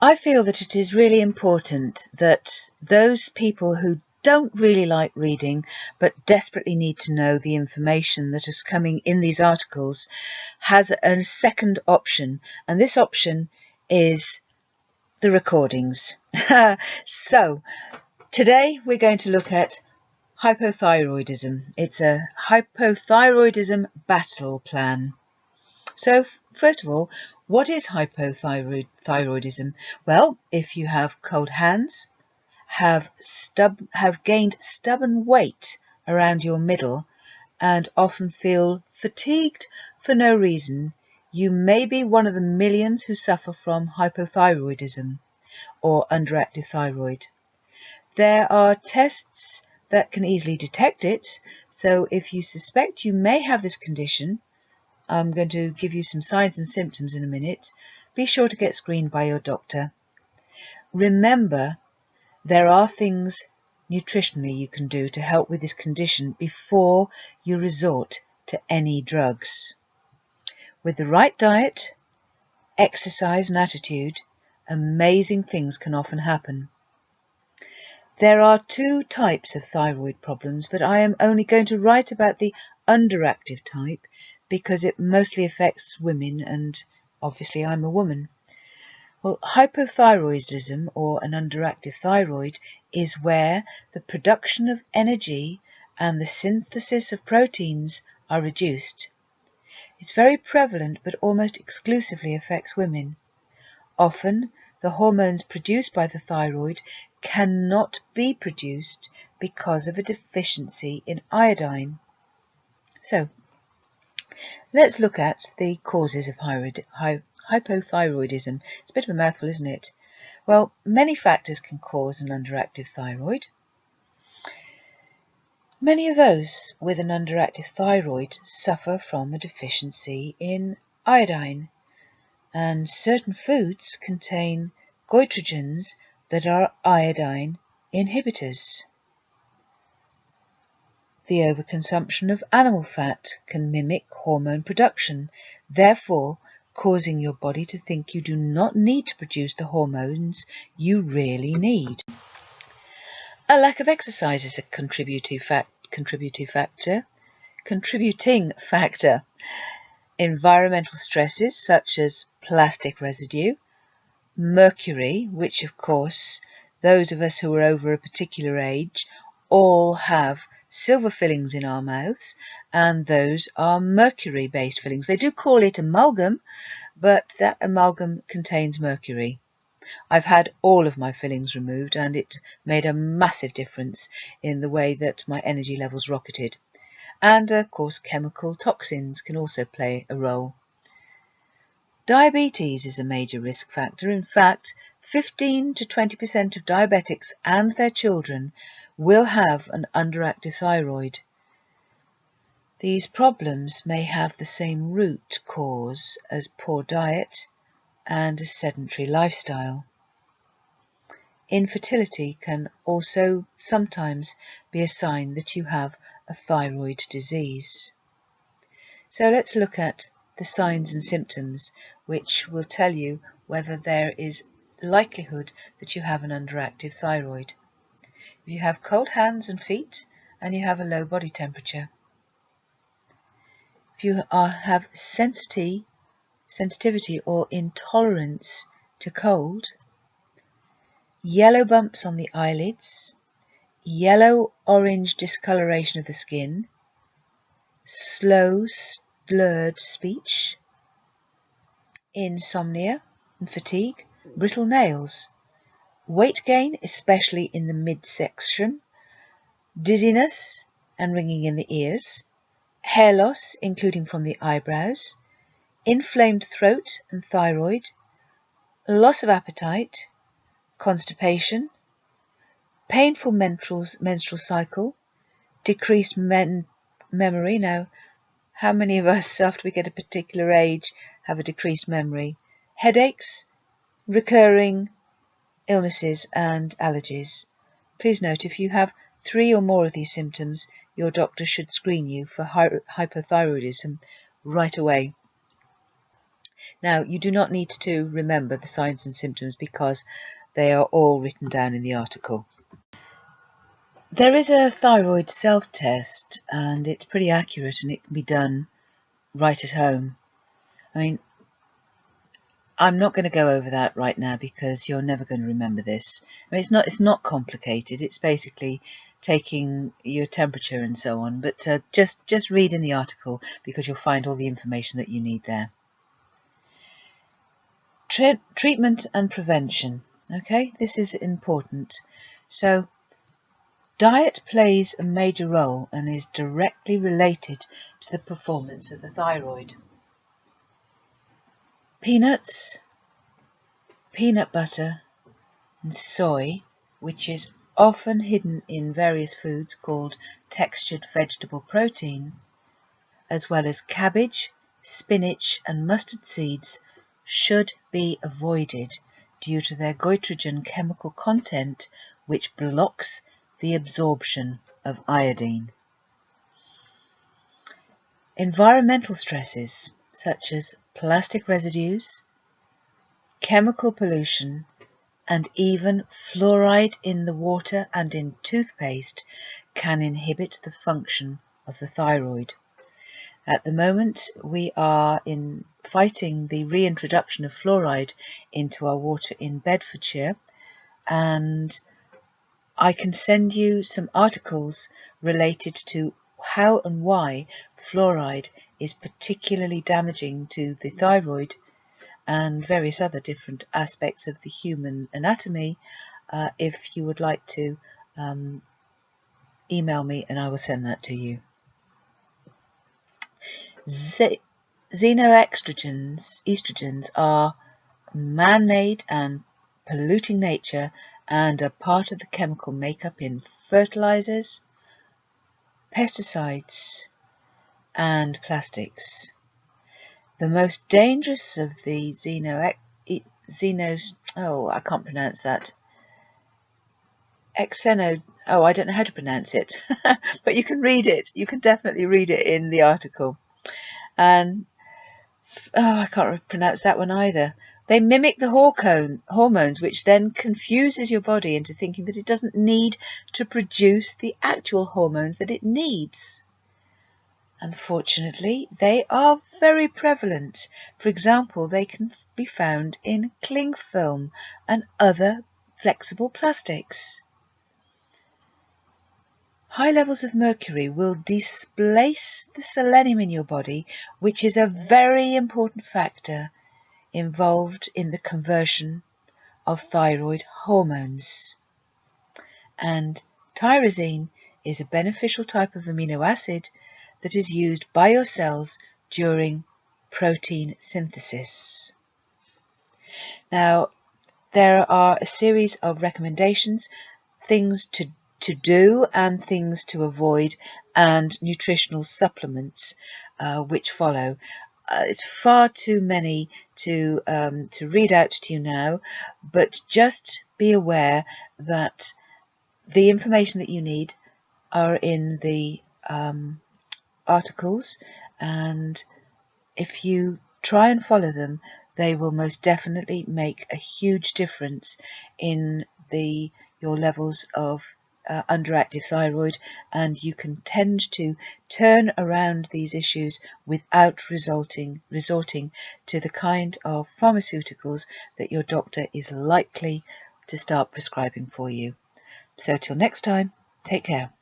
I feel that it is really important that those people who don't really like reading but desperately need to know the information that is coming in these articles has a second option, and this option is the recordings. So today we're going to look at hypothyroidism. It's a hypothyroidism battle plan. So first of all, what is hypothyroidism? Well, if you have cold hands, have gained stubborn weight around your middle, and often feel fatigued for no reason, you may be one of the millions who suffer from hypothyroidism or underactive thyroid. There are tests that can easily detect it, so if you suspect you may have this condition, I'm going to give you some signs and symptoms in a minute. Be sure to get screened by your doctor. Remember, there are things nutritionally you can do to help with this condition before you resort to any drugs. With the right diet, exercise and attitude, amazing things can often happen. There are two types of thyroid problems, but I am only going to write about the underactive type because it mostly affects women, and obviously I'm a woman. Well, hypothyroidism, or an underactive thyroid, is where the production of energy and the synthesis of proteins are reduced. It's very prevalent but almost exclusively affects women. Often, the hormones produced by the thyroid cannot be produced because of a deficiency in iodine. So, let's look at the causes of hypothyroidism. It's a bit of a mouthful, isn't it? Well, many factors can cause an underactive thyroid. Many of those with an underactive thyroid suffer from a deficiency in iodine, and certain foods contain goitrogens that are iodine inhibitors. The overconsumption of animal fat can mimic hormone production, therefore causing your body to think you do not need to produce the hormones you really need. A lack of exercise is a contributing factor. Environmental stresses such as plastic residue, mercury, which of course those of us who are over a particular age all have silver fillings in our mouths, and those are mercury-based fillings. They do call it amalgam, but that amalgam contains mercury. I've had all of my fillings removed, and it made a massive difference in the way that my energy levels rocketed. And of course, chemical toxins can also play a role. Diabetes is a major risk factor. In fact, 15 to 20% of diabetics and their children will have an underactive thyroid. These problems may have the same root cause as poor diet and a sedentary lifestyle. Infertility can also sometimes be a sign that you have a thyroid disease. So let's look at the signs and symptoms which will tell you whether there is likelihood that you have an underactive thyroid. If you have cold hands and feet and you have a low body temperature, if you have sensitivity or intolerance to cold, yellow bumps on the eyelids, yellow-orange discoloration of the skin, slow, slurred speech, insomnia and fatigue, brittle nails, weight gain, especially in the midsection, dizziness and ringing in the ears, hair loss, including from the eyebrows, inflamed throat and thyroid, loss of appetite, constipation, painful menstrual cycle, decreased memory. Now, how many of us after we get a particular age have a decreased memory? Headaches, recurring illnesses and allergies. Please note, if you have 3 or more of these symptoms, your doctor should screen you for hypothyroidism right away. Now, you do not need to remember the signs and symptoms because they are all written down in the article. There is a thyroid self-test, and it's pretty accurate, and it can be done right at home. I mean, I'm not going to go over that right now because you're never going to remember this. I mean, it's not complicated. It's basically taking your temperature and so on. But just read in the article because you'll find all the information that you need there. Treatment and prevention. Okay, this is important. So, diet plays a major role and is directly related to the performance of the thyroid. Peanuts, peanut butter, and soy, which is often hidden in various foods called textured vegetable protein, as well as cabbage, spinach, and mustard seeds, should be avoided due to their goitrogen chemical content, which blocks the absorption of iodine. Environmental stresses such as plastic residues, chemical pollution, and even fluoride in the water and in toothpaste can inhibit the function of the thyroid. At the moment, we are fighting the reintroduction of fluoride into our water in Bedfordshire, and I can send you some articles related to how and why fluoride is particularly damaging to the thyroid and various other different aspects of the human anatomy. If you would like to email me and I will send that to you. Xenoestrogens are man-made and polluting nature and are part of the chemical makeup in fertilisers, pesticides, and plastics. The most dangerous of the I can't pronounce that. I don't know how to pronounce it, but you can read it. You can definitely read it in the article. And I can't pronounce that one either. They mimic the hormones, which then confuses your body into thinking that it doesn't need to produce the actual hormones that it needs. Unfortunately, they are very prevalent. For example, they can be found in cling film and other flexible plastics. High levels of mercury will displace the selenium in your body, which is a very important factor involved in the conversion of thyroid hormones. And tyrosine is a beneficial type of amino acid that is used by your cells during protein synthesis. Now, there are a series of recommendations, things to do and things to avoid, and nutritional supplements which follow. It's far too many to read out to you now, but just be aware that the information that you need are in the articles, and if you try and follow them, they will most definitely make a huge difference in your levels of underactive thyroid, and you can tend to turn around these issues without resorting to the kind of pharmaceuticals that your doctor is likely to start prescribing for you. So till next time, take care.